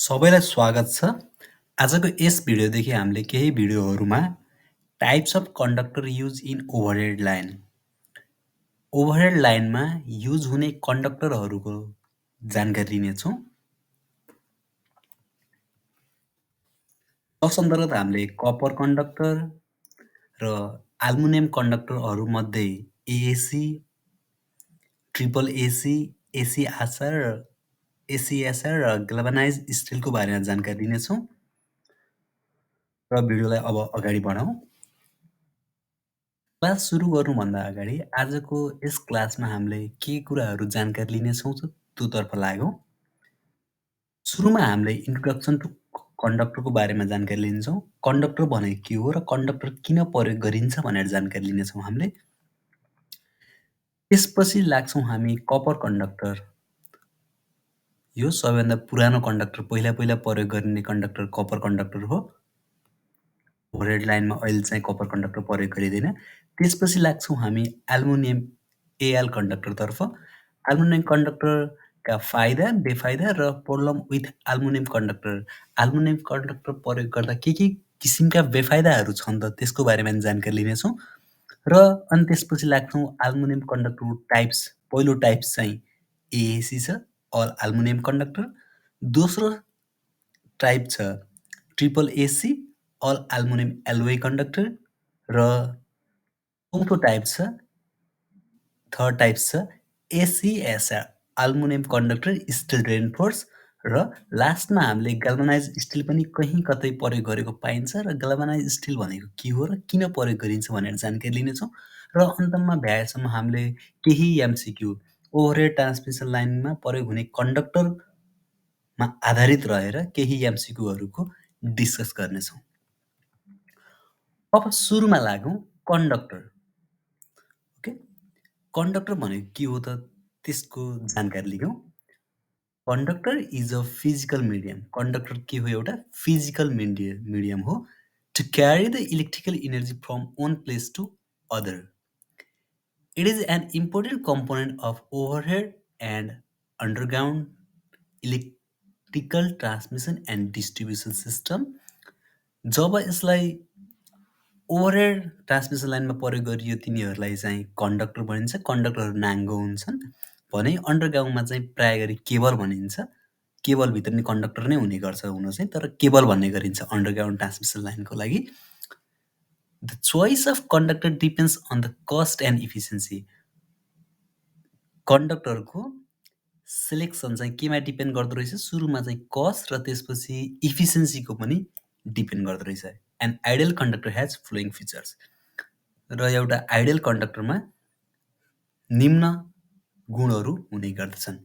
सबैलाई स्वागत छ। आजको यस भिडियोदेखि हामीले केही भिडियोहरूमा types of conductor use in overhead line, overhead लाइनमा युज हुने कन्डक्टरहरूको जानकारी लिनेछौँ। तस अन्तर्गत हामीले कपर कन्डक्टर र aluminium कन्डक्टरहरूमध्ये AAC, triple AC, ACSR र एसीएसआर र ग्याल्भनाइज्ड स्टिलको बारेमा जानकारी लिनेछौँ र भिडियोलाई अब अगाडि बढाउँ। क्लास सुरु गर्नुभन्दा अगाडि आजको यस क्लासमा हामीले के कुराहरू जानकारी लिनेछौँ त्योतर्फ लागौँ। सुरुमा हामीले इन्ट्रोडक्सन टु कन्डक्टरको बारेमा जानकारी लिन्छौँ। कन्डक्टर भनेको के हो र कन्डक्टर किन प्रयोग गरिन्छ भनेर जानकारी लिनेछौँ हामीले। त्यसपछि लाग्छौँ हामी कपर कन्डक्टर। यो सबैभन्दा पुरानो कन्डक्टर, पहिला प्रयोग गरिने कन्डक्टर कपर कन्डक्टर हो। ओभरहेड लाइनमा अहिले चाहिँ कपर कन्डक्टर प्रयोग गरिँदैन। त्यसपछि लाग्छौँ हामी एल्युमिनियम एएल कन्डक्टरतर्फ। एल्युमिनियम कन्डक्टरका फाइदा, बेफाइदा र problem with aluminium conductor. Aluminium conductor प्रयोग गर्दा के किसिमका बेफाइदाहरू छन् त त्यसको बारेमा जानकारी लिनेछौँ र अनि त्यसपछि लाग्छौँ एल्युमिनियम कन्डक्टरको टाइप्स। पहिलो टाइप्स चाहिँ एएसी छ, अल एल्युमिनियम कन्डक्टर। दोस्रो टाइप छ triple AC, all aluminium alloy conductor र चौथो टाइप छ, थर्ड टाइप छ ACSR, aluminium conductor steel reinforced र लास्टमा हामीले ग्याल्भनाइज्ड स्टिल पनि कहीँ कतै प्रयोग गरेको पाइन्छ र ग्याल्भनाइज्ड स्टिल भनेको के हो र किन प्रयोग गरिन्छ भनेर जानकारी लिनेछौँ र अन्तमा भ्याएसम्म हामीले केही एमसिक्यू ओभरहेड ट्रान्समिसन लाइनमा प्रयोग हुने कन्डक्टरमा आधारित रहेर केही एमसिक्यूहरूको डिस्कस गर्नेछौँ। अब सुरुमा लागौँ कन्डक्टर। ओके, कन्डक्टर भनेको के हो त त्यसको जानकारी लियौँ। Conductor is a physical medium. Conductor के हो? एउटा फिजिकल मिडियम हो to carry the electrical energy from one place to other. It is an important component of overhead and underground electrical transmission and distribution system. जब यसलाई overhead transmission लाइनमा प्रयोग गरियो तिनीहरूलाई चाहिँ कन्डक्टर भनिन्छ। कन्डक्टरहरू नाङ्गो हुन्छन् भने अन्डरग्राउन्डमा चाहिँ प्राय गरी केबल भनिन्छ। केबलभित्र नि कन्डक्टर नै हुने गर्छ हुन चाहिँ, तर केबल भन्ने गरिन्छ अन्डरग्राउन्ड ट्रान्समिसन लाइनको लागि। The choice of conductor depends on the cost and efficiency. कन्डक्टरको सिलेक्सन चाहिँ केमा डिपेन्ड गर्दो रहेछ? सुरुमा चाहिँ कस्ट र त्यसपछि इफिसियन्सीको पनि डिपेन्ड गर्दो रहेछ। An ideal conductor has following features. र एउटा आइडियल कन्डक्टरमा निम्न गुणहरू हुने गर्दछन्।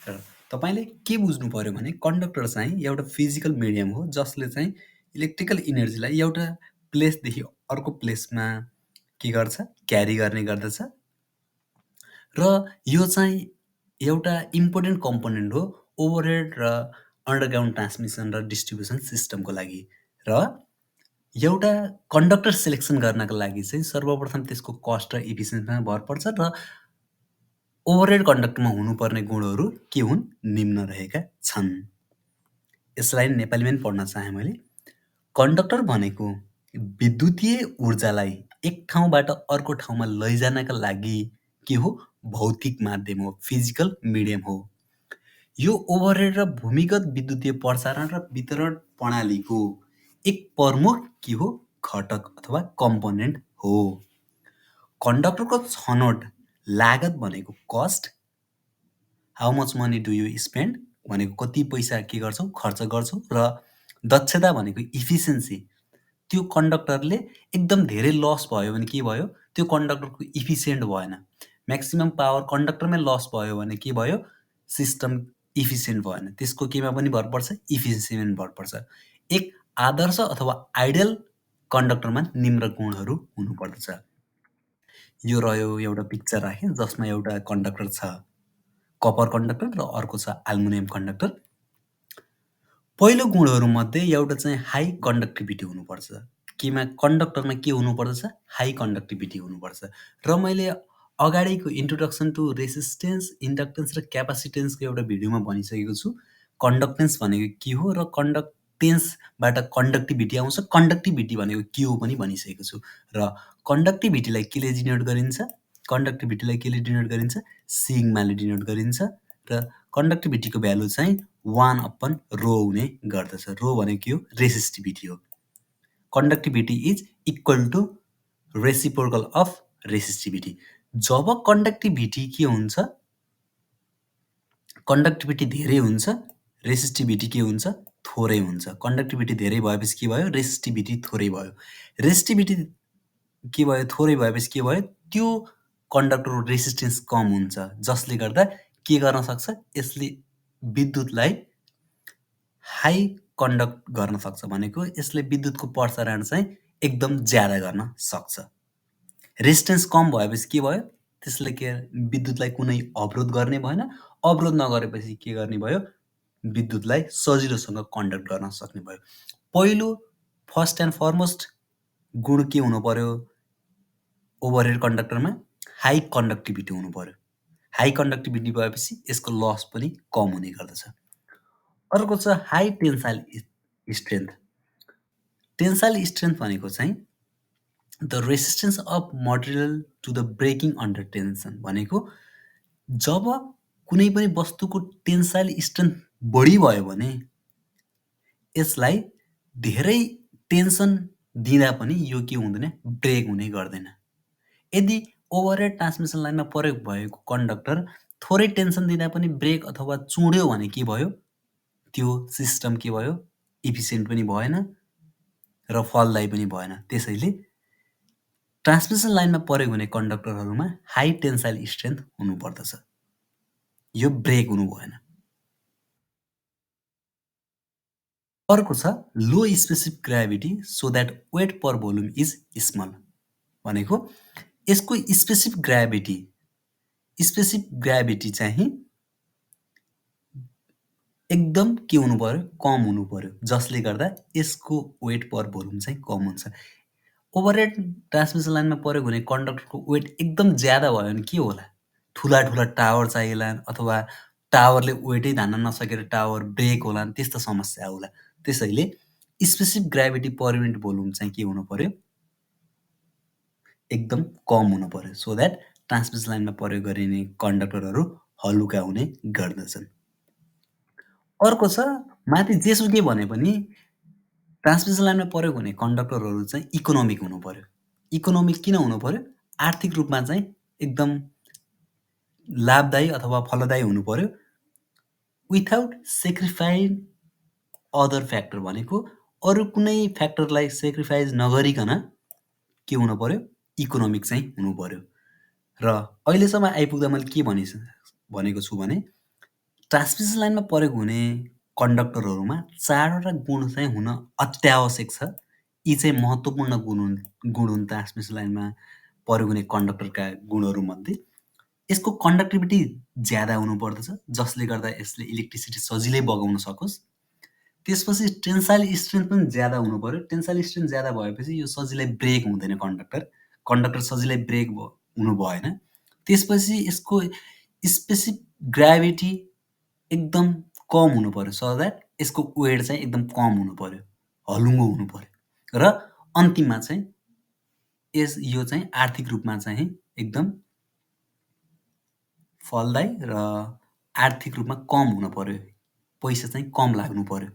र तपाईँले के बुझ्नु पर्यो भने कन्डक्टर चाहिँ एउटा फिजिकल मिडियम हो जसले चाहिँ इलेक्ट्रिकल इनर्जीलाई एउटा प्लेसदेखि अर्को प्लेसमा के गर्छ? क्यारी गर्ने गर्दछ र यो चाहिँ एउटा इम्पोर्टेन्ट कम्पोनेन्ट हो ओभरहेड र अन्डरग्राउन्ड ट्रान्समिसन र डिस्ट्रिब्युसन सिस्टमको लागि। र एउटा कन्डक्टर सेलेक्सन गर्नको लागि चाहिँ सर्वप्रथम त्यसको कस्ट र इफिसियन्सीमा भर पर्छ र ओभरहेड कन्डक्टरमा हुनुपर्ने गुणहरू के हुन्? निम्न रहेका छन्। यसलाई नेपालीमा पनि पढ्न चाहे मैले। कन्डक्टर भनेको विद्युतीय ऊर्जालाई एक ठाउँबाट अर्को ठाउँमा लैजानका लागि के हो? भौतिक माध्यम हो, फिजिकल मिडियम हो। यो ओभरहेड र भूमिगत विद्युतीय प्रसारण र वितरण प्रणालीको एक प्रमुख के हो? घटक अथवा कम्पोनेन्ट हो। कन्डक्टरको छनौट लागत भनेको cost, how much money do you spend भनेको कति पैसा के गर्छौ? खर्च गर्छौ र दक्षता भनेको इफिसियन्सी। त्यो कन्डक्टरले एकदम धेरै लस भयो भने के भयो? त्यो कन्डक्टरको इफिसियन्ट भएन। म्याक्सिमम पावर कन्डक्टरमै लस भयो भने के भयो? सिस्टम इफिसियन्ट भएन। त्यसको केमा पनि भर पर्छ? इफिसियन्सीमा पनि भर पर्छ। एक आदर्श अथवा आइडियल कन्डक्टरमा निम्न गुणहरू हुनुपर्दछ। यो रह्यो एउटा पिक्चर राखेँ जसमा एउटा कन्डक्टर छ कपर कन्डक्टर र अर्को छ एल्युमिनियम कन्डक्टर। पहिलो गुणहरूमध्ये एउटा चाहिँ हाई कन्डक्टिभिटी हुनुपर्छ। केमा? कन्डक्टरमा के हुनुपर्दछ? हाई कन्डक्टिभिटी हुनुपर्छ। र मैले अगाडिको इन्ट्रोडक्सन टु रेसिस्टेन्स, इन्डक्टेन्स र क्यापासिटेन्सको एउटा भिडियोमा भनिसकेको छु। कन्डक्टेन्स भनेको के हो र कन्डक्टेन्सबाट कन्डक्टिभिटी आउँछ, कन्डक्टिभिटी भनेको के हो पनि भनिसकेको छु। र कन्डक्टिभिटीलाई केले डिनोट गरिन्छ? कन्डक्टिभिटीलाई केले डिनोट गरिन्छ? सिग्माले डिनोट गरिन्छ र कन्डक्टिभिटीको भ्यालु चाहिँ 1/ρ हुने गर्दछ। ρ भनेको के हो? रेसिस्टिभिटी हो। Conductivity is equal to reciprocal of resistivity. जब कन्डक्टिभिटी के हुन्छ? कन्डक्टिभिटी धेरै हुन्छ, रेसिस्टिभिटी के हुन्छ? थोरै हुन्छ। कन्डक्टिभिटी धेरै भएपछि के भयो? रेसिस्टिभिटी थोरै भयो। रेसिस्टिभिटी के भयो? थोरै भएपछि के भयो? त्यो कन्डक्टरको रेसिस्टेन्स कम हुन्छ, जसले गर्दा के गर्न सक्छ? यसले विद्युतलाई हाई कन्डक्ट गर्न सक्छ, भनेको यसले विद्युतको प्रसारण चाहिँ एकदम ज्यादा गर्न सक्छ। रेजिस्टेन्स कम भएपछि के भयो? त्यसले विद्युतलाई कुनै अवरोध गर्ने भएन। अवरोध नगरेपछि के गर्ने भयो? विद्युतलाई सजिलोसँग कन्डक्ट गर्न सक्ने भयो। पहिलो फर्स्ट एन्ड फरमोस्ट गुण के हुनु पर्यो ओभरहेड कन्डक्टरमा? हाई कन्डक्टिभिटी हुनु पर्यो। हाई कन्डक्टिभिटी भएपछि यसको लस पनि कम हुने गर्दछ। अर्को छ high tensile strength. Tensile strength भनेको चाहिँ the resistance of material to the breaking under tension, भनेको जब कुनै पनि वस्तुको टेन्साइल स्ट्रेन्थ बढी भयो भने यसलाई धेरै टेन्सन दिँदा पनि यो के हुँदैन? ब्रेक हुने गर्दैन। यदि ओभरहेड ट्रान्समिसन लाइनमा प्रयोग भएको कन्डक्टर थोरै टेन्सन दिँदा पनि ब्रेक अथवा चुँड्यो भने के भयो? त्यो सिस्टम के भयो? इफिसियन्ट पनि भएन र फलदायी पनि भएन। त्यसैले ट्रान्समिसन लाइनमा प्रयोग हुने कन्डक्टरहरूमा हाई टेन्साइल स्ट्रेन्थ हुनुपर्दछ। यो ब्रेक हुनु भएन। अर्को छ low specific gravity so that weight per volume is small, भनेको यसको स्पेसिफिक ग्राभिटी चाहिँ एकदम के हुनु पर्यो? कम हुनु पर्यो, जसले गर्दा यसको वेट पर भोल्युम चाहिँ कम हुन्छ। ओभरहेड ट्रान्समिसन लाइनमा प्रयोग हुने कन्डक्टरको वेट एकदम ज्यादा भयो भने के होला? ठुला टावर चाहिएलान् अथवा टावरले वेटै धान्न नसकेर टावर ब्रेक होलान्, त्यस्तो समस्या होला। त्यसैले specific gravity per unit volume चाहिँ के हुनु पर्यो? एकदम कम हुनु पर्यो, सो द्याट ट्रान्समिसन लाइनमा प्रयोग गरिने कन्डक्टरहरू हलुका हुने गर्दछन्। अर्को छ माथि जेसुकै भने पनि ट्रान्समिसन लाइनमा प्रयोग हुने कन्डक्टरहरू चाहिँ इकोनोमिक हुनु पर्यो। इकोनोमिक किन हुनु पर्यो? आर्थिक रूपमा चाहिँ एकदम लाभदायी अथवा फलदायी हुनु पर्यो। विथआउट सेक्रिफाइङ अदर फ्याक्टर, भनेको अरू कुनै फ्याक्टरलाई सेक्रिफाइस नगरिकन के हुनु पर्यो? इकोनोमिक चाहिँ हुनु पर्यो। र अहिलेसम्म आइपुग्दा मैले के भनेको छु भने ट्रान्समिसन लाइनमा प्रयोग हुने कन्डक्टरहरूमा 4वटा गुण चाहिँ हुन अत्यावश्यक छ। यी चाहिँ महत्त्वपूर्ण गुण हुन् ट्रान्समिसन लाइनमा प्रयोग हुने कन्डक्टरका गुणहरूमध्ये। यसको कन्डक्टिभिटी ज्यादा हुनुपर्दछ, जसले गर्दा यसले इलेक्ट्रिसिटी सजिलै बगाउन सकोस्। त्यसपछि टेन्साइल स्ट्रेन्थ पनि ज्यादा हुनु पर्यो। टेन्साइल स्ट्रेन्थ ज्यादा भएपछि यो सजिलै ब्रेक हुँदैन, कन्डक्टर सजिलै ब्रेक हुनु भएन। त्यसपछि यसको स्पेसिफिक ग्राभिटी एकदम कम हुनु पर्यो, सो द्याट यसको वेट चाहिँ एकदम कम हुनु पर्यो, हलुङ्गो हुनु पर्यो। र अन्तिममा चाहिँ यो चाहिँ आर्थिक रूपमा चाहिँ एकदम फलदायी र आर्थिक रूपमा कम हुनु पर्यो, पैसा चाहिँ कम लाग्नु पर्यो,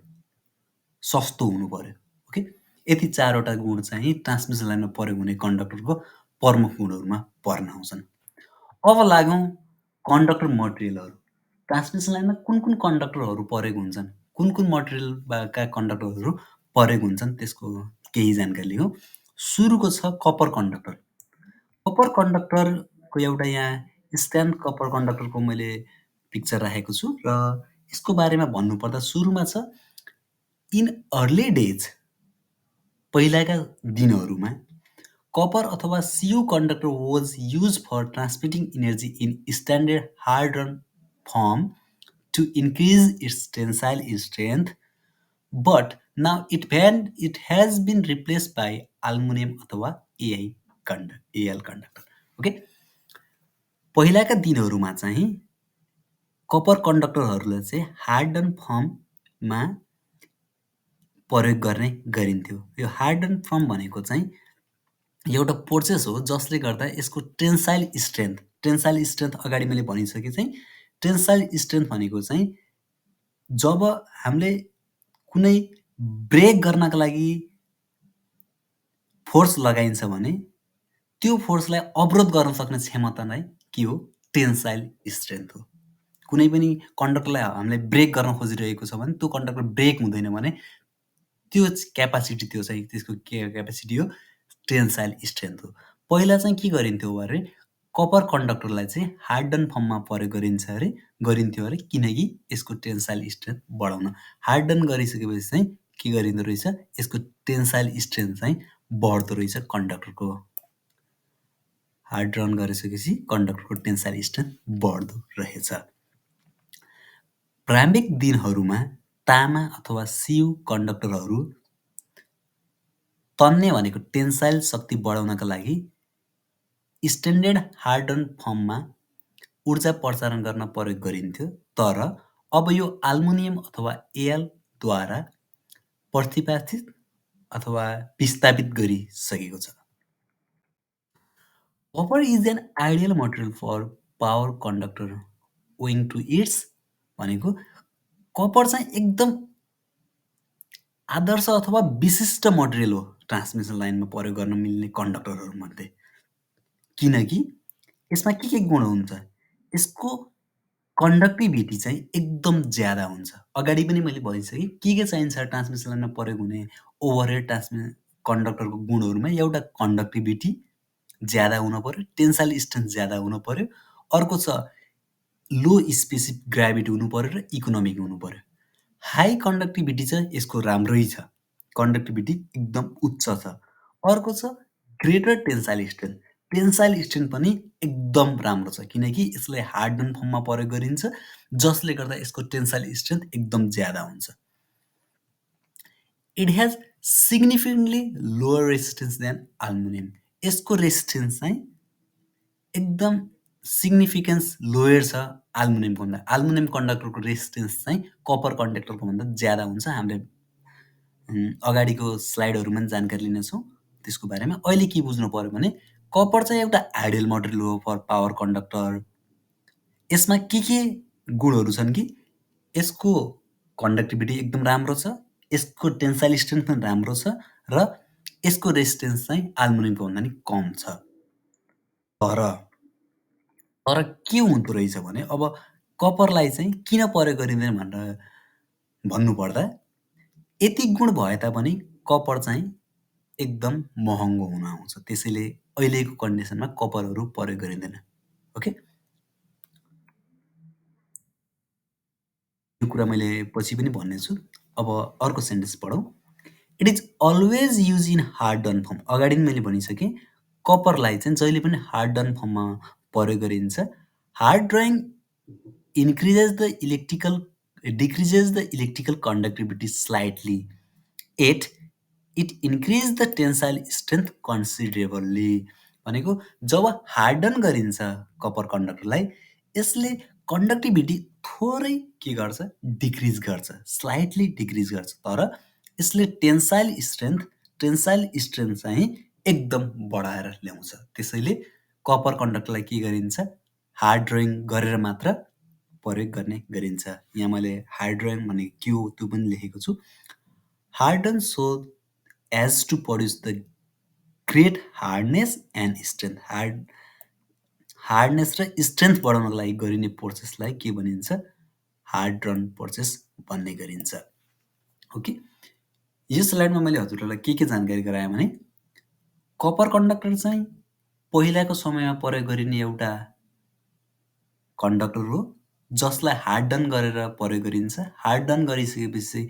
सस्तो हुनु पर्यो। ओके, यति 4वटा गुण चाहिँ ट्रान्समिसन लाइनमा प्रयोग हुने कन्डक्टरको प्रमुख गुणहरूमा पर्न आउँछन्। अब लागौँ कन्डक्टर मटेरियलहरू। ट्रान्समिसन लाइनमा कुन कुन कन्डक्टरहरू प्रयोग हुन्छन्, कुन कुन मटेरियलका कन्डक्टरहरू प्रयोग हुन्छन्, त्यसको केही जानकारी लिउँ। सुरुको छ कपर कन्डक्टर। कपर कन्डक्टरको एउटा यहाँ स्ट्यान्ड कपर कन्डक्टरको मैले पिक्चर राखेको छु र यसको बारेमा भन्नुपर्दा सुरुमा छ इन अर्ली डेज, पहिलाका दिनहरूमा कपर अथवा CU conductor was used for transmitting energy in standard hardened form to increase its tensile strength, but now it has been replaced by aluminum अथवा AL conductor. ओके, पहिलाका दिनहरूमा चाहिँ copper कन्डक्टरहरूलाई चाहिँ harden फर्ममा प्रयोग गरिन्थ्यो। यो हार्डन फर्म भनेको चाहिँ एउटा प्रोसेस हो जसले गर्दा यसको टेन्साइल स्ट्रेन्थ अगाडि मैले भनिसकेँ चाहिँ टेन्साइल स्ट्रेन्थ भनेको चाहिँ जब हामीले कुनै ब्रेक गर्नका लागि फोर्स लगाइन्छ भने त्यो फोर्सलाई अवरोध गर्न सक्ने क्षमता नै के हो? टेन्साइल स्ट्रेन्थ हो। कुनै पनि कन्डक्टरलाई हामीले ब्रेक गर्न खोजिरहेको छ भने त्यो कन्डक्टर ब्रेक हुँदैन भने त्यो क्यापासिटी त्यो चाहिँ त्यसको के क्यापासिटी हो? टेन्साइल स्ट्रेन्थ हो। पहिला चाहिँ के गरिन्थ्यो अरे कपर कन्डक्टरलाई चाहिँ हार्डन फर्ममा प्रयोग गरिन्थ्यो अरे किनकि यसको टेन्साइल स्ट्रेन्थ बढाउन। हार्डन गरिसकेपछि चाहिँ के गरिँदो रहेछ? यसको टेन्साइल स्ट्रेन्थ चाहिँ बढ्दो रहेछ कन्डक्टरको। हार्ड रन गरिसकेपछि कन्डक्टरको टेन्साइल स्ट्रेन्थ बढ्दो रहेछ। प्रारम्भिक दिनहरूमा तामा अथवा सिउ कन्डक्टरहरू तन्ने भनेको टेन्साइल शक्ति बढाउनका लागि स्ट्यान्डर्ड हार्डन फर्ममा ऊर्जा प्रसारण गर्न प्रयोग गरिन्थ्यो। तर अब यो एल्युमिनियम अथवा एलद्वारा प्रतिपादित अथवा विस्थापित गरिसकेको छ। Copper is an ideal material for power conductor owing to its भनेको कपर चाहिँ एकदम आदर्श अथवा विशिष्ट मटेरियल हो ट्रान्समिसन लाइनमा प्रयोग गर्न मिल्ने कन्डक्टरहरूमध्ये। किनकि यसमा के गुण हुन्छ? यसको कन्डक्टिभिटी चाहिँ एकदम ज्यादा हुन्छ। अगाडि पनि मैले भनिसकेँ के चाहिन्छ ट्रान्समिसन लाइनमा प्रयोग हुने ओभरहेड कन्डक्टरको गुणहरूमा एउटा कन्डक्टिभिटी ज्यादा हुनुपर्यो, टेन्साइल स्ट्रेन्थ ज्यादा हुनुपर्यो, अर्को छ लो स्पेसिफिक ग्राभिटी हुनुपर्यो र इकोनोमिक हुनुपर्यो। हाई कन्डक्टिभिटी चाहिँ यसको राम्रै छ, कन्डक्टिभिटी एकदम उच्च छ। अर्को छ greater tensile strength. Tensile strength पनि एकदम राम्रो छ किनकि यसलाई हार्डन फर्ममा प्रयोग गरिन्छ जसले गर्दा यसको टेन्साइल स्ट्रेन्थ एकदम ज्यादा हुन्छ। It has significantly lower resistance than aluminium. यसको रेजिस्टेन्स चाहिँ एकदम सिग्निफिकेन्स लोयर छ एल्युमिनियमको भन्दा। एल्युमिनियम कन्डक्टरको रेजिस्टेन्स चाहिँ कपर कन्डक्टरको भन्दा ज्यादा हुन्छ। हामीले अगाडिको स्लाइडहरूमा पनि जानकारी लिनेछौँ त्यसको बारेमा। अहिले के बुझ्नु पर्यो भने कपर चाहिँ एउटा आइडियल मटेरियल हो फर पावर कन्डक्टर। यसमा के गुणहरू छन् कि यसको कन्डक्टिभिटी एकदम राम्रो छ, यसको टेन्साइल स्ट्रेन्थ पनि राम्रो छ र यसको रेजिस्टेन्स चाहिँ एल्युमिनियमको भन्दा नि कम छ। तर के हुँदो रहेछ भने अब कपरलाई चाहिँ किन प्रयोग गरिँदैन भनेर भन्नुपर्दा यति गुण भए तापनि कपर चाहिँ एकदम महँगो हुन आउँछ। त्यसैले अहिलेको कन्डिसनमा कपरहरू प्रयोग गरिँदैन। ओके, यो कुरा मैले पछि पनि भन्नेछु। अब अर्को सेन्टेन्स पढौँ। It is always use in harden form. अगाडि पनि मैले भनिसकेँ कपरलाई चाहिँ जहिले पनि हार्डन फर्ममा प्रयोग गरिन्छ। Hard drawing decreases the electrical conductivity slightly, yet it increases the tensile strength considerably। भनेको जब हार्डन गरिन्छ कपर कन्डक्टरलाई यसले कन्डक्टिभिटी थोरै के गर्छ? डिक्रिज गर्छ, स्लाइटली डिक्रिज गर्छ। तर यसले टेन्साइल स्ट्रेन्थ चाहिँ एकदम बढाएर ल्याउँछ। त्यसैले कपर कन्डक्टरलाई के गरिन्छ? हार्ड ड्रइङ गरेर मात्र प्रयोग गर्ने गरिन्छ। यहाँ मैले हार्ड ड्रइङ भनेको के हो त्यो पनि लेखेको छु। Harden so as to produce the great hardness and strength. Hardness र स्ट्रेन्थ बढाउनको लागि गरिने प्रोसेसलाई के भनिन्छ? हार्ड रन प्रोसेस भन्ने गरिन्छ। ओके, यो स्लाइडमा मैले हजुरहरूलाई के जानकारी गराएँ भने कपर कन्डक्टर चाहिँ पहिलाको समयमा प्रयोग गरिने एउटा कन्डक्टर हो जसलाई हार्डन गरेर प्रयोग गरिन्छ। हार्डन गरिसकेपछि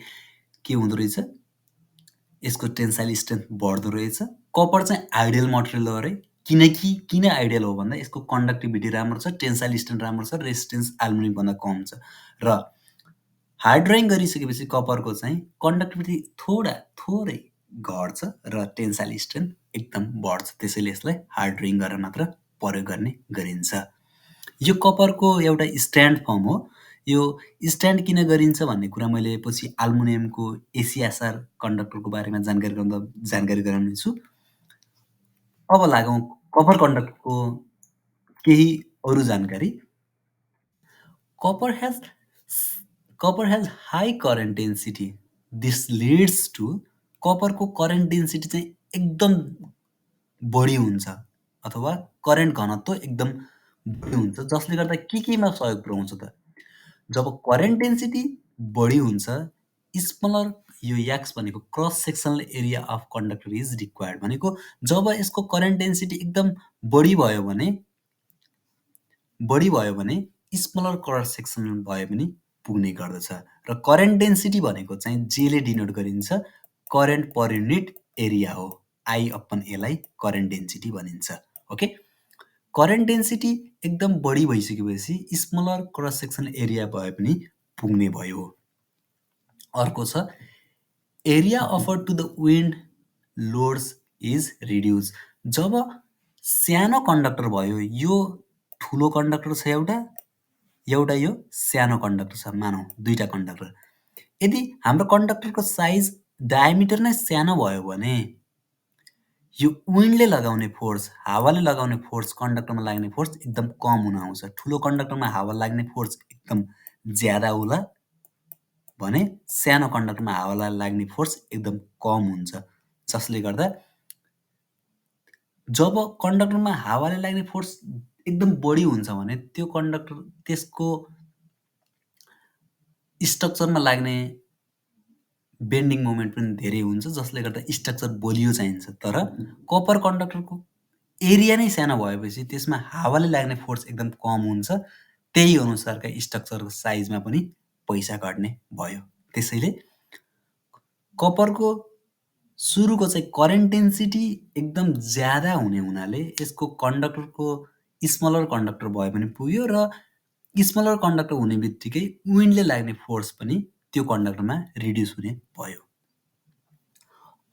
के हुँदो रहेछ? यसको टेन्साइल स्ट्रेन्थ बढ्दो रहेछ। कपर चाहिँ आइडियल मटेरियल हो अरे। किन आइडियल हो भन्दा यसको कन्डक्टिभिटी राम्रो छ, टेन्साइल स्ट्रेन्थ राम्रो छ, रेजिस्टेन्स एल्युमिनियमभन्दा कम छ। र हार्ड ड्रइङ गरिसकेपछि कपरको चाहिँ कन्डक्टिभिटी थोरै घट्छ र टेन्साइल स्ट्रेन्थ एकदम बढ्छ। त्यसैले यसलाई हार्ड ड्रइङ गरेर मात्र प्रयोग गर्ने गरिन्छ। यो कपरको एउटा स्ट्यान्ड फर्म हो। यो स्ट्यान्ड किन गरिन्छ भन्ने कुरा मैले पछि एल्युमिनियमको एसिएसआर कन्डक्टरको बारेमा जानकारी गराउनेछु। अब लागौँ कपर कन्डक्टरको केही अरू जानकारी। Copper has copper has high current density. This leads to कपरको करेन्ट डेन्सिटी चाहिँ एकदम बढी हुन्छ अथवा करेन्ट घनत्व एकदम बढी हुन्छ जसले गर्दा केमा सहयोग पुर्याउँछ त जब करेन्ट डेन्सिटी बढी हुन्छ स्मलर यो एक्स भनेको cross sectional area of conductor is required भनेको जब यसको करेन्ट डेन्सिटी एकदम बढी भयो भने स्मलर क्रस सेक्सन भए पनि पुग्ने गर्दछ र करेन्ट डेन्सिटी भनेको चाहिँ जेले डिनोट गरिन्छ करेन्ट पर युनिट एरिया हो आई अपन एलाई करेन्ट डेन्सिटी भनिन्छ ओके करेन्ट डेन्सिटी एकदम बढी भइसकेपछि स्मलर क्रस सेक्सन एरिया भए पनि पुग्ने भयो अर्को छ area offered to the wind loads is reduce जब सानो कन्डक्टर भयो यो ठुलो कन्डक्टर छ एउटा यो सानो कन्डक्टर छ मानौँ दुईटा कन्डक्टर यदि हाम्रो कन्डक्टरको साइज डायमिटर नै सानो भयो भने यो विन्डले लगाउने फोर्स हावाले लगाउने फोर्स कन्डक्टरमा लाग्ने फोर्स एकदम कम हुन आउँछ ठुलो कन्डक्टरमा हावा लाग्ने फोर्स एकदम ज्यादा होला भने सानो कन्डक्टरमा हावा लाग्ने फोर्स एकदम कम हुन्छ जसले गर्दा जब कन्डक्टरमा हावाले लाग्ने फोर्स एकदम बढी हुन्छ भने त्यो कन्डक्टर त्यसको स्ट्रक्चरमा लाग्ने बेन्डिङ मोमेन्ट पनि धेरै हुन्छ जसले गर्दा स्ट्रक्चर बलियो चाहिन्छ तर कपर कन्डक्टरको एरिया नै सानो भएपछि त्यसमा हावाले लाग्ने फोर्स एकदम कम हुन्छ त्यही अनुसारका स्ट्रक्चरको साइजमा पनि पैसा घट्ने भयो त्यसैले कपरको सुरुको चाहिँ करेन्ट डेन्सिटी एकदम ज्यादा हुने हुनाले यसको कन्डक्टरको स्मलर कन्डक्टर भए पनि पुग्यो र स्मलर कन्डक्टर हुने बित्तिकै विन्डले लाग्ने फोर्स पनि त्यो कन्डक्टरमा रिड्युस हुने भयो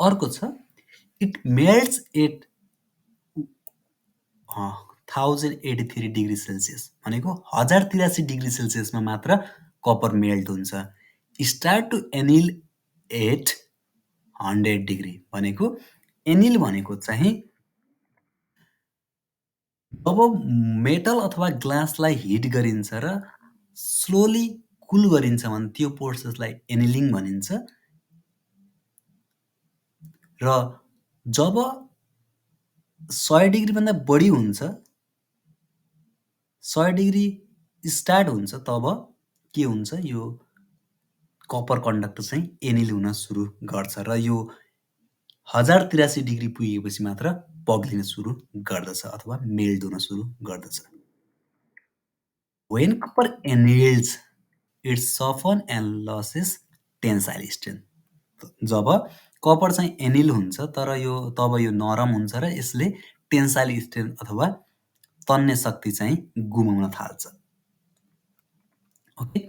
अर्को छ it melts at 1083 degree Celsius भनेको 1083 डिग्री सेल्सियसमा मात्र कपर मेल्ट हुन्छ start to anneal at 100 degree भनेको एनिल भनेको चाहिँ जब मेटल अथवा ग्लासलाई हिट गरिन्छ र स्लोली कुल गरिन्छ भने त्यो प्रोसेसलाई एनिलिङ भनिन्छ र जब 100 डिग्रीभन्दा बढी हुन्छ 100 डिग्री स्टार्ट हुन्छ तब के हुन्छ यो कपर कन्डक्टर चाहिँ एनिल हुन सुरु गर्छ र यो 1083 डिग्री पुगेपछि मात्र पग्लिन सुरु गर्दछ अथवा मेल्ट हुन सुरु गर्दछ When copper anneals, it soften and loses tensile strength. जब कपर चाहिँ एनिल हुन्छ तर तब यो नरम हुन्छ र यसले टेन्साइल स्ट्रेन्थ अथवा तन्ने शक्ति चाहिँ गुमाउन थाल्छ ओके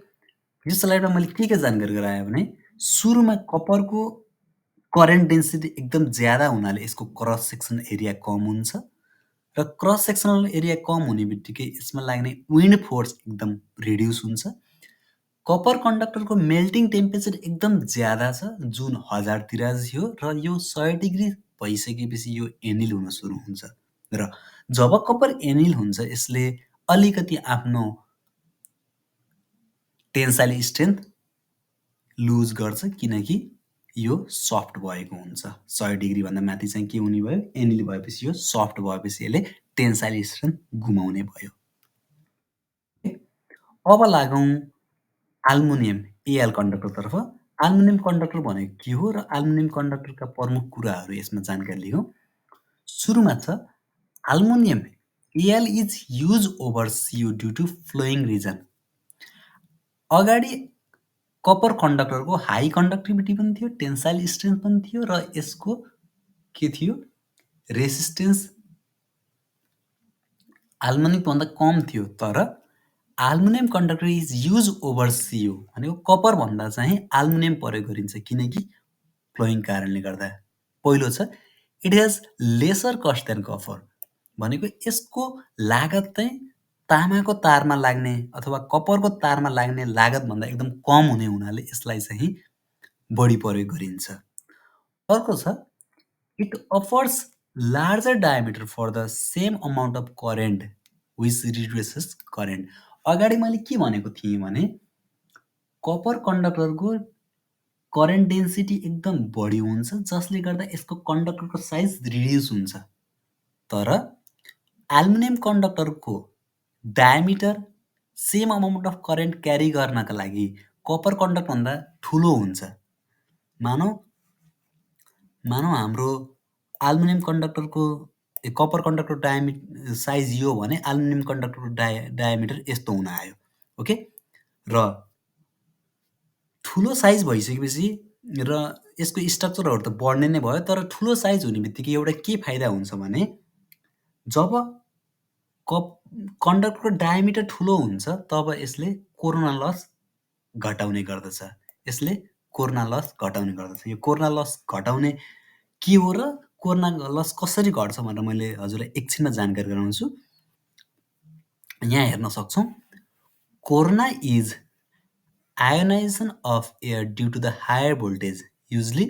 यो स्लाइडमा मैले के जानकारी गराएँ भने सुरुमा कपरको करेन्ट डेन्सिटी एकदम ज्यादा हुनाले यसको क्रस सेक्सन एरिया कम हुन्छ र क्रस सेक्सनल एरिया कम हुने बित्तिकै यसमा लाग्ने विन्ड फोर्स एकदम रिड्युस हुन्छ कपर कन्डक्टरको मेल्टिङ टेम्परेचर एकदम ज्यादा छ जुन 1000तिर थियो र यो 100 डिग्री भइसकेपछि यो एनिल हुन सुरु हुन्छ र जब कपर एनिल हुन्छ यसले अलिकति आफ्नो टेन्साइल स्ट्रेन्थ लुज गर्छ किनकि यो सफ्ट भएको हुन्छ 100 डिग्रीभन्दा माथि चाहिँ के हुने भयो एनिल भएपछि यो सफ्ट भएपछि यसले टेन्साइल स्ट्रेन्थ गुमाउने भयो अब लागौँ एल्युमिनियम एल कन्डक्टरतर्फ एल्युमिनियम कन्डक्टर भनेको के हो र एल्युमिनियम कन्डक्टरका प्रमुख कुराहरू यसमा जानकारी लियौँ सुरुमा छ aluminium L is use over CU due to following reason अगाडि कपर कन्डक्टरको हाई कन्डक्टिभिटी पनि थियो टेन्साइल स्ट्रेन्थ पनि थियो र यसको के थियो रेसिस्टेन्स एल्युमिनियमभन्दा कम थियो तर aluminium conductor is use over see you भनेको कपर भन्दा चाहिँ एल्युमिनियम प्रयोग गरिन्छ किनकि फ्लोइङ कारणले गर्दा पहिलो छ it has lesser cost than copper भनेको यसको लागत चाहिँ तामाको तारमा लाग्ने अथवा कपरको तारमा लाग्ने लागतभन्दा एकदम कम हुने हुनाले यसलाई चाहिँ बढी प्रयोग गरिन्छ। अर्को छ it offers larger diameter for the same amount of current which reduces current. अगाडि मैले के भनेको थिएँ भने कपर कन्डक्टरको करेन्ट डेन्सिटी एकदम बढी हुन्छ जसले गर्दा यसको कन्डक्टरको साइज रिड्युस हुन्छ। तर एल्युमिनियम कन्डक्टरको diameter same amount of current carry गर्नका लागि कपर कन्डक्टरभन्दा ठुलो हुन्छ। मानौँ हाम्रो एल्युमिनियम कन्डक्टरको कपर कन्डक्टरको साइज यो हो भने एल्युमिनियम कन्डक्टरको डायमिटर यस्तो हुन आयो। ओके, र ठुलो साइज भइसकेपछि र यसको स्ट्रक्चरहरू त बढ्ने नै भयो, तर ठुलो साइज हुने बित्तिकै एउटा के फाइदा हुन्छ भने जब कन्डक्टरको डायमिटर ठुलो हुन्छ तब यसले कोरोना लस घटाउने गर्दछ। यो कोरोना लस घटाउने के हो र कोरोना लस कसरी घट्छ भनेर मैले हजुरलाई एकछिनमा जानकारी गराउँछु। यहाँ हेर्न सक्छौँ corona is ionisation of air due to the higher voltage, usually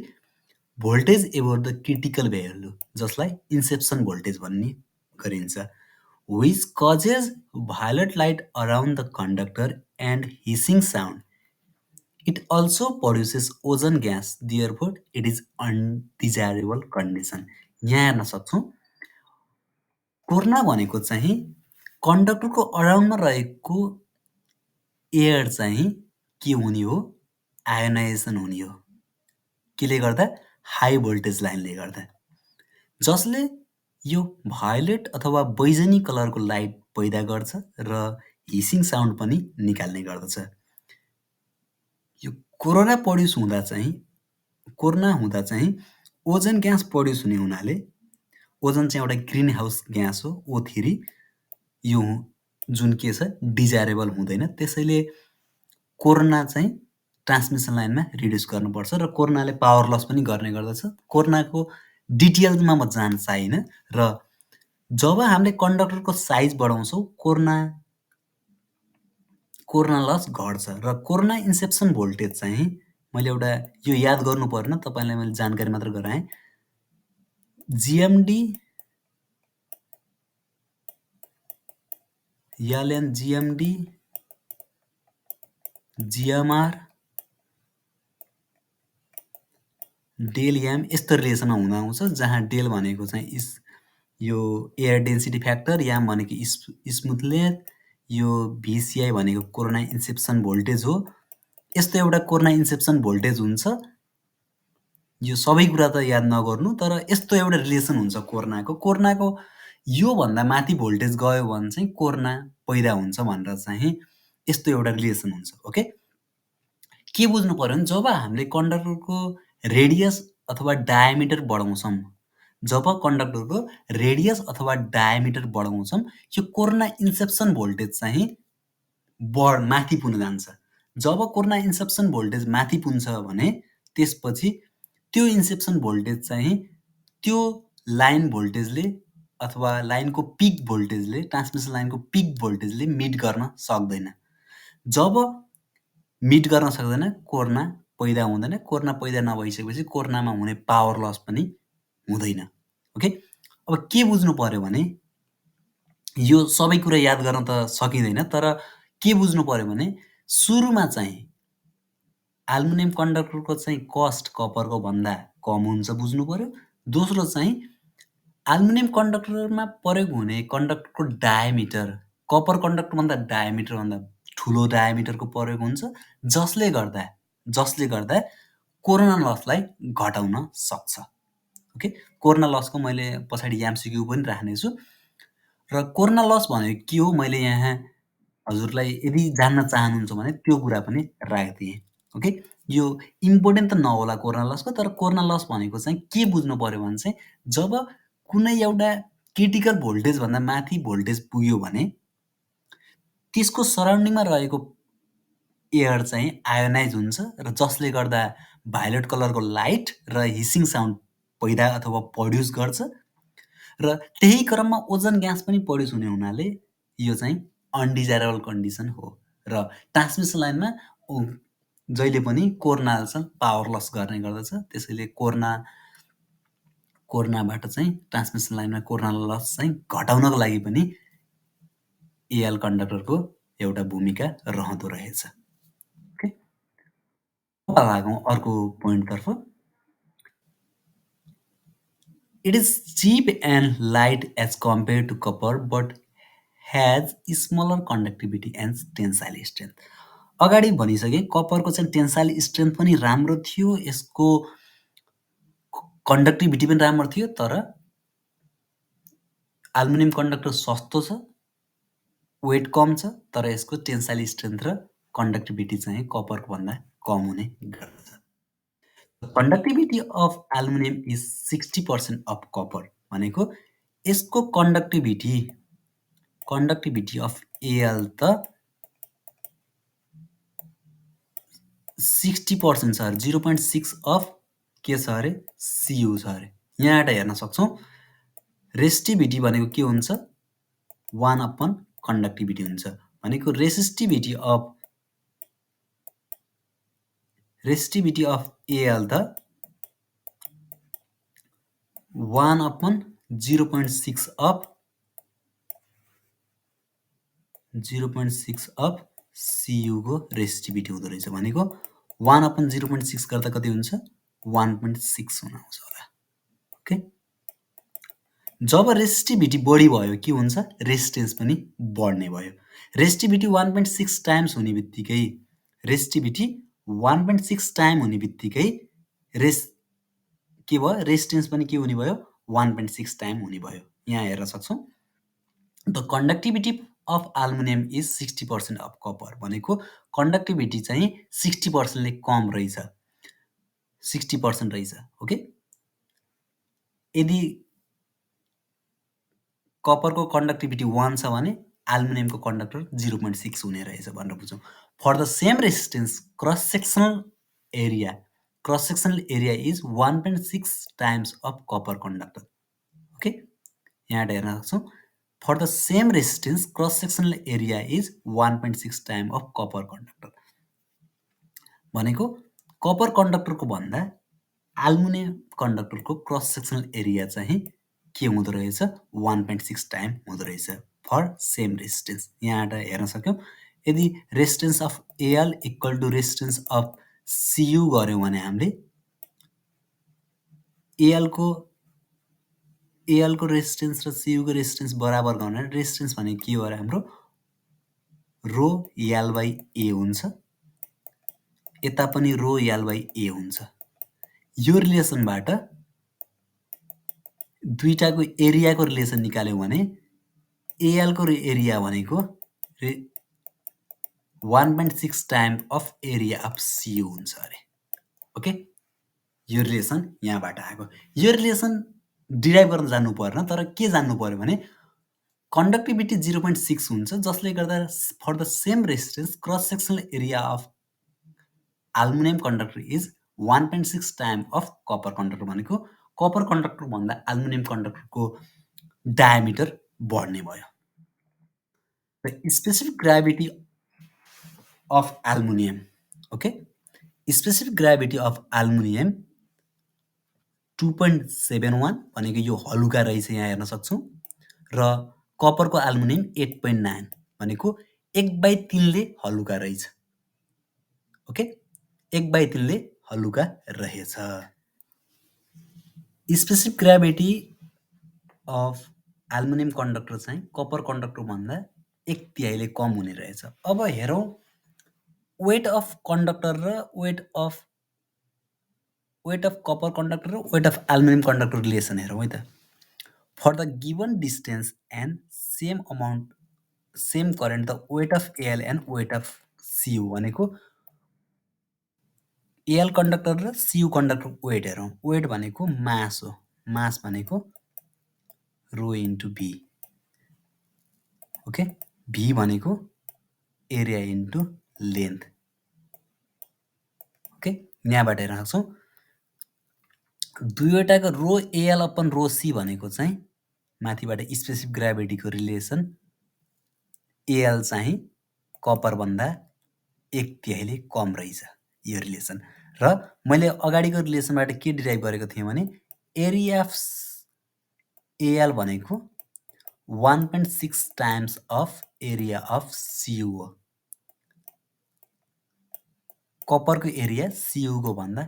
voltage above the critical value, जसलाई इन्सेप्सन भोल्टेज भन्ने गरिन्छ, which causes violet light around the conductor and hissing sound. It also produces ozone gas, therefore it is undesirable condition. यहाँ हेर्न सक्छौँ corona भनेको चाहिँ कन्डक्टरको अराउन्डमा रहेको air चाहिँ के हुने हो, आयोनाइजेसन हुने हो। केले गर्दा हाई भोल्टेज लाइनले गर्दा, जसले यो भायोलेट अथवा बैजनी कलरको लाइट पैदा गर्छ र हिसिङ साउन्ड पनि निकाल्ने गर्दछ। यो कोरोना हुँदा चाहिँ ओजन ग्यास प्रड्युस हुने हुनाले ओजन चाहिँ एउटा ग्रिन हाउस ग्यास हो, O3, यो जुन के छ डिजायरेबल हुँदैन, त्यसैले कोरोना चाहिँ ट्रान्समिसन लाइनमा रिड्युस गर्नुपर्छ र कोरोनाले पावर लस पनि गर्ने गर्दछ। कोरोनाको डिटेलमा म जान चाहिनँ। र जब हामीले कन्डक्टरको साइज बढाउँछौँ कोरोना लस घट्छ र कोरोना इन्सेप्सन भोल्टेज चाहिँ मैले एउटा यो याद गर्नु पर्न, तपाईँलाई मैले जानकारी मात्र गराएँ। GMD LN GMD GMR del M यस्तो रिलेसनमा हुँदा आउँछ, जहाँ डेल भनेको चाहिँ यो एयर डेन्सिटी फ्याक्टर, याम भनेको स्मुथनेस, यो VCI भनेको कोरोना इन्सेप्सन भोल्टेज हो। यस्तो एउटा कोरोना इन्सेप्सन भोल्टेज हुन्छ। यो सबै कुरा त याद नगर्नु, तर यस्तो एउटा रिलेसन हुन्छ कोरोनाको योभन्दा माथि भोल्टेज गयो भने चाहिँ कोरोना पैदा हुन्छ भनेर चाहिँ यस्तो एउटा रिलेसन हुन्छ। ओके, के बुझ्नु पर्यो भने जब हामीले कन्डक्टरको रेडियस अथवा डायमिटर बढाउँछौँ, यो कोरोना इन्सेप्सन भोल्टेज चाहिँ माथि पुग्न जान्छ। जब कोरोना इन्सेप्सन भोल्टेज माथि पुग्छ भने त्यसपछि त्यो इन्सेप्सन भोल्टेज चाहिँ त्यो लाइन भोल्टेजले अथवा लाइनको पिक भोल्टेजले, ट्रान्समिसन लाइनको पिक भोल्टेजले मिट गर्न सक्दैन। जब मिट गर्न सक्दैन कोरोना पैदा हुँदैन। कोरोना पैदा नभइसकेपछि कोरोनामा हुने पावर लस पनि हुँदैन। ओके, अब के बुझ्नु पर्यो भने यो सबै कुरा याद गर्न त सकिँदैन, तर के बुझ्नु पर्यो भने सुरुमा चाहिँ एल्युमिनियम कन्डक्टरको चाहिँ कस्ट कपरको भन्दा कम हुन्छ बुझ्नु पर्यो। दोस्रो चाहिँ एल्युमिनियम कन्डक्टरमा प्रयोग हुने कन्डक्टरको डायमिटर कपर कन्डक्टरभन्दा डायमिटरभन्दा ठुलो डायमिटरको प्रयोग हुन्छ, जसले गर्दा कोरोना लसलाई घटाउन सक्छ। ओके, कोरोना लसको मैले पछाडि MCQ पनि राख्नेछु। र कोरोना लस भनेको के हो मैले यहाँ हजुरलाई यदि जान्न चाहनुहुन्छ भने त्यो कुरा पनि राखिदिएँ। ओके, यो इम्पोर्टेन्ट त नहोला कोरोना लसको, तर कोरोना लस भनेको चाहिँ के बुझ्नु पर्यो भने चाहिँ जब कुनै एउटा क्रिटिकल भोल्टेजभन्दा माथि भोल्टेज पुग्यो भने त्यसको सराउन्डिङमा रहेको एयर चाहिँ आयोनाइज हुन्छ र जसले गर्दा भायोलेट कलरको लाइट र हिसिङ साउन्ड पैदा अथवा प्रड्युस गर्छ र त्यही क्रममा ओजन ग्यास पनि प्रड्युस हुने हुनाले यो चाहिँ अनडिजायरेबल कन्डिसन हो र ट्रान्समिसन लाइनमा जहिले पनि कोर्ना चाहिँ पावर लस गर्ने गर्दछ। त्यसैले कोर्नाबाट चाहिँ ट्रान्समिसन लाइनमा कोर्ना लस चाहिँ घटाउनको लागि पनि एएल कन्डक्टरको एउटा भूमिका रहँदो रहेछ। ओके, अब लागौँ अर्को पोइन्टतर्फ। It is cheap and light as compare to copper but has smaller conductivity and tensile strength. अगाडि भनिसकेँ कपरको चाहिँ टेन्साइल स्ट्रेन्थ पनि राम्रो थियो, यसको कन्डक्टिभिटी पनि राम्रो थियो, तर एल्युमिनियम कन्डक्टर सस्तो छ, वेट कम छ, तर यसको टेन्साइल स्ट्रेन्थ र कन्डक्टिभिटी चाहिँ कपरको भन्दा कम हुने गर्दछ। Conductivity of aluminium is 60% of copper भनेको यसको कन्डक्टिभिटी अफ एल त 60% छ अरे, 0.6 अफ के छ अरे, सियु छ अरे। यहाँबाट हेर्न सक्छौँ रेसिस्टिभिटी भनेको के हुन्छ, 1/, कन्डक्टिभिटी हुन्छ भनेको रेसिस्टिभिटी अफ एल त 1/0.6 अफ सियु को रेसिस्टिभिटी हुँदो रहेछ भनेको 1/0.6 गर्दा कति हुन्छ, 1.6 हुन आउँछ होला। ओके, जब रेसिस्टिभिटी बढी भयो के हुन्छ, रेजिस्टेन्स पनि बढ्ने भयो। रेसिस्टिभिटी 1.6 टाइम्स हुने बित्तिकै के भयो, रेजिस्टेन्स पनि के हुने भयो, 1.6 टाइम हुने भयो। यहाँ हेर्न सक्छौँ the conductivity of aluminium is 60% of copper भनेको कन्डक्टिभिटी चाहिँ 60% ले कम रहेछ, 60% रहेछ। ओके, यदि कपरको कन्डक्टिभिटी 1 छ भने एल्युमिनियमको कन्डक्टर 0.6 हुने रहेछ भनेर बुझौँ। For the same resistance cross sectional area is 1.6 times of copper conductor. Okay, यहाँ हेर्न सक्छौँ for the same resistance cross sectional area is 1.6 time of copper conductor भनेको कपर कन्डक्टरको भन्दा एल्युमिनियम कन्डक्टरको क्रस सेक्सनल एरिया चाहिँ के हुँदो रहेछ, 1.6 टाइम हुँदो रहेछ फर सेम रेजिस्टेन्स। यहाँबाट हेर्न सक्यौँ यदि resistance of L equal to resistance of CU गऱ्यौँ भने हामीले एलको रेजिस्टेन्स र सियुको रेजिस्टेन्स बराबर गर्ने, रेजिस्टेन्स भनेको के हो अरे हाम्रो रो एल बाई ए हुन्छ, यता पनि रो एल बाई ए हुन्छ। यो रिलेसनबाट दुईटाको एरियाको रिलेसन निकाल्यौँ भने एलको एरिया भनेको 1.6 time of area of see you हुन्छ अरे। ओके, यो रिलेसन यहाँबाट आएको। यो रिलेसन डिराइभ गर्न जान्नु पर्न, तर के जान्नु पर्यो भने कन्डक्टिभिटी 0.6 हुन्छ, जसले गर्दा for the same resistance cross sectional area of aluminium conductor is 1.6 time of copper conductor भनेको कपर कन्डक्टर भन्दा एल्युमिनियम कन्डक्टरको डायमिटर बढ्ने भयो। The specific gravity of aluminium, okay, specific gravity of aluminium 2.71 भनेको यो हलुका रहेछ, यहाँ हेर्न सक्छौँ, र कपरको एल्युमिनियम 8.9 भनेको 1/3 ले हलुका रहेछ। ओके, 1/3 ले हलुका रहेछ। Specific gravity of aluminium conductor चाहिँ कपर कन्डक्टर भन्दा 1/3 ले कम हुने रहेछ। अब हेरौँ वेट अफ कन्डक्टर र वेट अफ कपर कन्डक्टर र weight of aluminium conductor relation हेरौँ है त। For the given distance and same current the weight of L and weight of CU भनेको एल कन्डक्टर र सियु कन्डक्टर वेट हेरौँ। Weight भनेको mass हो, मास भनेको रो इन्टु भी। ओके, भी भनेको एरिया इन्टु लेन्थ। ओके, यहाँबाट हेर्न सक्छौँ दुईवटाको रो एल अपन रो सी भनेको चाहिँ माथिबाट स्पेसिफिक ग्राभिटीको रिलेसन एल चाहिँ कपरभन्दा 1/3ले कम रहेछ यो रिलेसन। र मैले अगाडिको रिलेसनबाट के डिराइभ गरेको थिएँ भने एरिया अफ एल भनेको 1.6 times of area of see you हो। कपरको एरिया सियुको भन्दा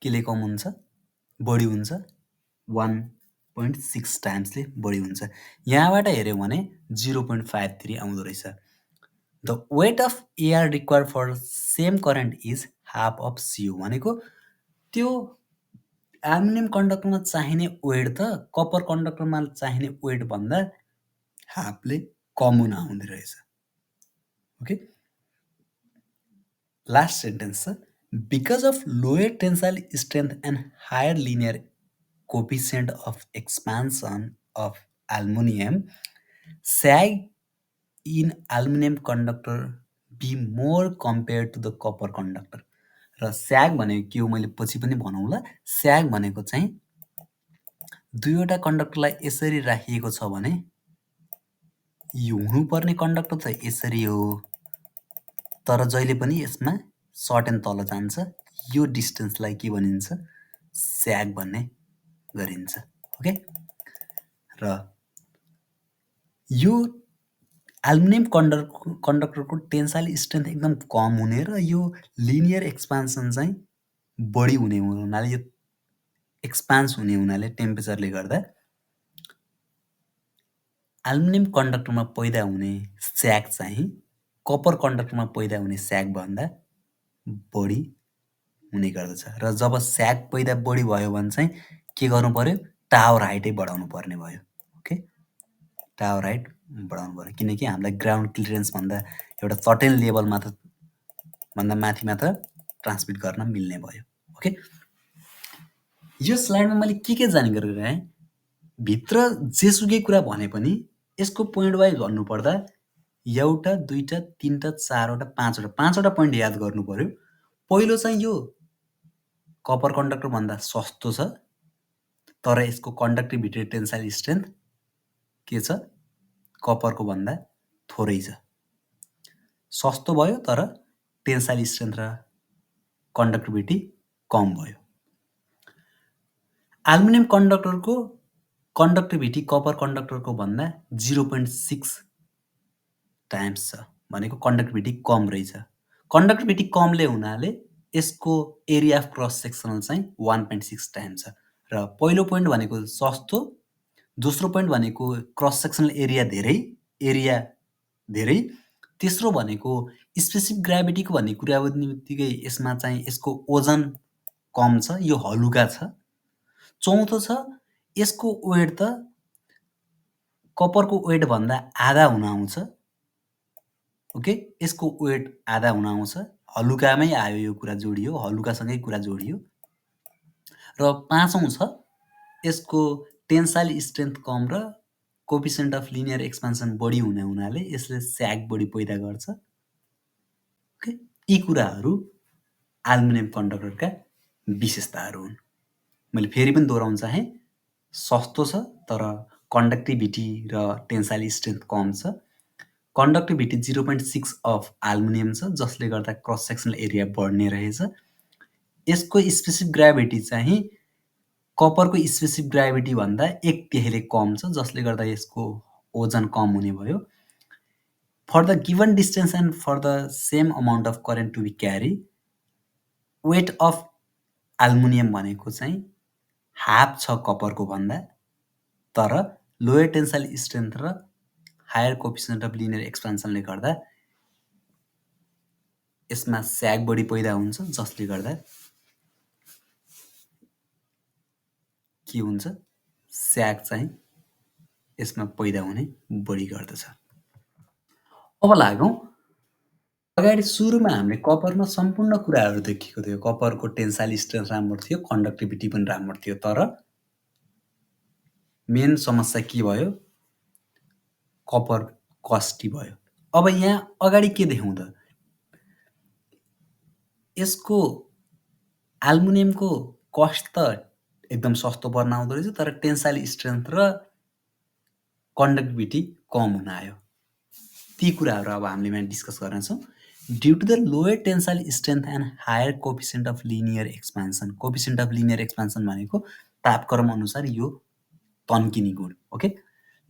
केले कम हुन्छ? बढी हुन्छ। 1.6 टाइम्सले बढी हुन्छ। यहाँबाट हेऱ्यौँ भने 0.53 आउँदो रहेछ। The weight of air required for same current is half of CU भनेको त्यो एल्युमिनियम कन्डक्टरमा चाहिने वेट त कपर कन्डक्टरमा चाहिने वेट भन्दा हाफले कम हुन आउँदो रहेछ। ओके, लास्ट सेन्टेन्स छ because of lower tensile strength and higher linear coefficient of expansion of aluminium sag in aluminum conductor be more compared to the copper conductor। र स्याग भनेको के हो मैले पछि पनि भनौँला। स्याग भनेको चाहिँ दुईवटा कन्डक्टरलाई यसरी राखिएको छ भने यो हुनुपर्ने कन्डक्टर त यसरी हो, तर जहिले पनि यसमा सर्टेन तल जान्छ। यो डिस्टेन्सलाई के भनिन्छ? स्याग भन्ने गरिन्छ। ओके, र यो एल्युमिनियम कन्डक्टरको टेन्साइल स्ट्रेन्थ एकदम कम हुने र यो लिनियर एक्सपान्सन चाहिँ बढी हुने हुनाले, यो एक्सपान्स हुने हुनाले टेम्परेचरले गर्दा एल्युमिनियम कन्डक्टरमा पैदा हुने स्याग चाहिँ कपर कन्डक्टरमा पैदा हुने स्यागभन्दा बढी हुने गर्दछ। र जब स्याग पैदा बढी भयो भने चाहिँ के गर्नु पर्यो? टावर हाइटै बढाउनु पर्ने भयो। ओके, टावर हाइट बढाउनु पर्यो किनकि हामीलाई ग्राउन्ड क्लियरेन्स भन्दा एउटा सर्टेन लेभलमा त भन्दा माथि मात्र ट्रान्समिट गर्न मिल्ने भयो। ओके, यो स्लाइडमा मैले के जानकारी गराएँ? भित्र जेसुकै कुरा भने पनि यसको पोइन्ट वाइज भन्नुपर्दा एउटा, दुईटा, तीनटा, चारवटा, पाँचवटा पोइन्ट याद गर्नु पर्यो। पहिलो चाहिँ यो कपर कन्डक्टरभन्दा सस्तो छ, तर यसको कन्डक्टिभिटी टेन्साइल स्ट्रेन्थ के छ? कपरको भन्दा थोरै छ। सस्तो भयो तर टेन्साइल स्ट्रेन्थ र कन्डक्टिभिटी कम भयो। एल्युमिनियम कन्डक्टरको कन्डक्टिभिटी कपर कन्डक्टरको भन्दा 0.6 टाइम्स छ भनेको कन्डक्टिभिटी कम रहेछ। कन्डक्टिभिटी कमले हुनाले यसको एरिया अफ क्रस सेक्सनल चाहिँ 1.6 टाइम्स छ। र पहिलो पोइन्ट भनेको सस्तो, दोस्रो पोइन्ट भनेको क्रस सेक्सनल एरिया धेरै, तेस्रो भनेको स्पेसिफिक ग्राभिटीको भन्ने कुरा बित्तिकै यसमा चाहिँ यसको ओजन कम छ, यो हलुका छ। चौथो छ यसको वेट त कपरको वेटभन्दा आधा हुन आउँछ। ओके, यसको वेट आधा हुन आउँछ। हलुकामै आयो यो कुरा जोडियो, हलुकासँगै कुरा जोडियो। र पाँचौँ छ यसको टेन्साइल स्ट्रेन्थ कम र कोफिसिएन्ट अफ लिनियर एक्सपान्सन बढी हुने हुनाले यसले स्याग बढी पैदा गर्छ। ओके, यी कुराहरू एल्युमिनियम कन्डक्टरका विशेषताहरू हुन्। मैले फेरि पनि दोहोऱ्याउन चाहेँ, सस्तो छ तर कन्डक्टिभिटी र टेन्साइल स्ट्रेन्थ कम छ। कन्डक्टिभिटी 0.6 अफ एल्युमिनियम छ जसले गर्दा क्रस सेक्सनल एरिया बढ्ने रहेछ। यसको स्पेसिफिक ग्राभिटी चाहिँ कपरको स्पेसिफिक ग्राभिटी भन्दा 1/3ले कम छ जसले गर्दा यसको ओजन कम हुने भयो। For the given distance and for the same amount of current to be carry, weight of aluminium भनेको चाहिँ हाफ छ कपरको भन्दा, तर लोयर टेन्साइल स्ट्रेन्थ र हायर कोफिसिएन्ट अफ लिनियर एक्सपान्सनले गर्दा यसमा स्याग बढी पैदा हुन्छ जसले गर्दा के हुन्छ? स्याग चाहिँ यसमा पैदा हुने बढी गर्दछ। अब लागौँ, अगाडि सुरुमा हामीले कपरमा सम्पूर्ण कुराहरू देखेको थियो। कपरको टेन्साइल स्ट्रेन्थ राम्रो थियो, कन्डक्टिभिटी पनि राम्रो थियो, तर मेन समस्या के भयो? कपर कस्टी भयो। अब यहाँ अगाडि के देखाउँ त? यसको एल्युमिनियमको कस्ट त एकदम सस्तो पर्न आउँदो रहेछ, तर टेन्साइल स्ट्रेन्थ र कन्डक्टिभिटी कम हुन आयो। ती कुराहरू अब हामीले यहाँ डिस्कस गर्नेछौँ। Due to the lower tensile strength and higher coefficient of linear expansion. Coefficient of linear expansion भनेको तापक्रम अनुसार यो तन्किने गुण। Okay,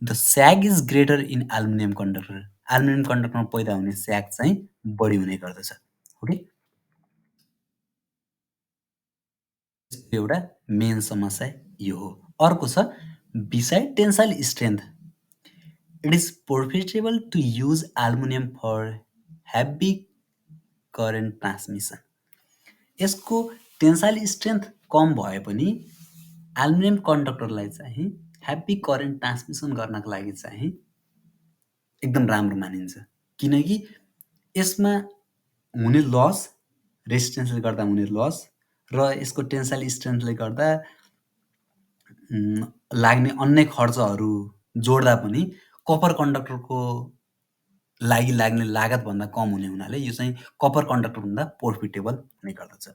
the sag is greater in aluminium conductor. Aluminium कन्डक्टरमा पैदा हुने स्याग चाहिँ बढी हुने गर्दछ। ओके, एउटा मेन समस्या यो हो। अर्को छ beside tensile strength it is profitable to use aluminium for heavy current transmission. यसको टेन्साइल स्ट्रेन्थ कम भए पनि एल्युमिनियम कन्डक्टरलाई चाहिँ हेभी करेन्ट ट्रान्समिसन गर्नको लागि चाहिँ एकदम राम्रो मानिन्छ, किनकि यसमा हुने लस, रेजिस्टेन्सले गर्दा हुने लस र यसको टेन्साइल स्ट्रेन्थले गर्दा लाग्ने अन्य खर्चहरू जोड्दा पनि कपर कन्डक्टरको लागि लाग्ने लागतभन्दा कम हुने हुनाले यो चाहिँ कपर कन्डक्टरभन्दा प्रोफिटेबल हुने गर्दछ।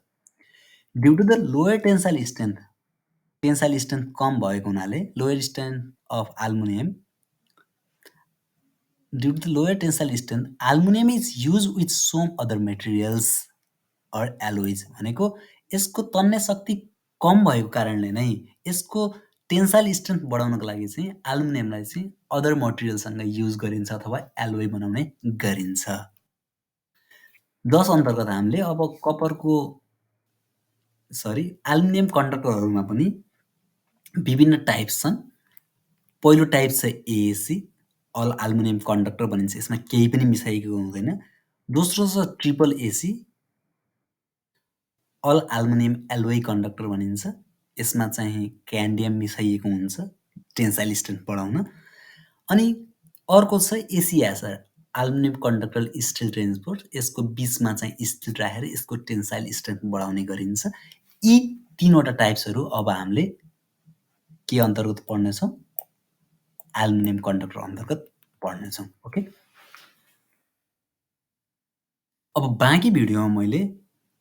Due to the lower tensile strength कम भएको हुनाले lower strength of aluminium due to the lower tensile strength aluminium is use with some other materials or alloys. भनेको यसको तन्ने शक्ति कम भएको कारणले नै यसको टेन्साइल स्ट्रेन्थ बढाउनको लागि चाहिँ एल्युमिनियमलाई चाहिँ अदर मटेरियलसँग युज गरिन्छ अथवा एलोय बनाउने गरिन्छ। जस अन्तर्गत हामीले अब एल्युमिनियम कन्डक्टरहरूमा पनि विभिन्न टाइप्स छन्। पहिलो टाइप छ एएसी, अल एल्युमिनियम कन्डक्टर भनिन्छ, यसमा केही पनि मिसाइएको हुँदैन। दोस्रो छ triple AC, all aluminium alloy conductor भनिन्छ, यसमा चाहिँ क्यान्डियम मिसाइएको हुन्छ टेन्साइल स्ट्रेन्थ बढाउन। अनि अर्को छ एसिएसआर, एल्युमिनियम कन्डक्टर स्टिल ट्रान्सपोर्ट, यसको बिचमा चाहिँ स्टिल राखेर यसको टेन्साइल स्ट्रेन्थ बढाउने गरिन्छ। यी तीनवटा टाइप्सहरू अब हामीले के अन्तर्गत पढ्नेछौँ? एल्युमिनियम कन्डक्टर अन्तर्गत पढ्नेछौँ। ओके, अब बाँकी भिडियोमा मैले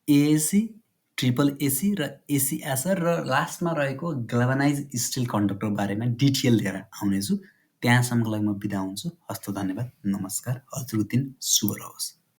एएसी, ट्रिपल एसी र एसिएसआर र लास्टमा रहेको ग्याल्भनाइज स्टिल कन्डक्टर बारेमा डिटेल लिएर आउनेछु। त्यहाँसम्मको लागि म बिदा हुन्छु। हस्त, धन्यवाद, नमस्कार, हजुरको दिन शुभ रहोस्।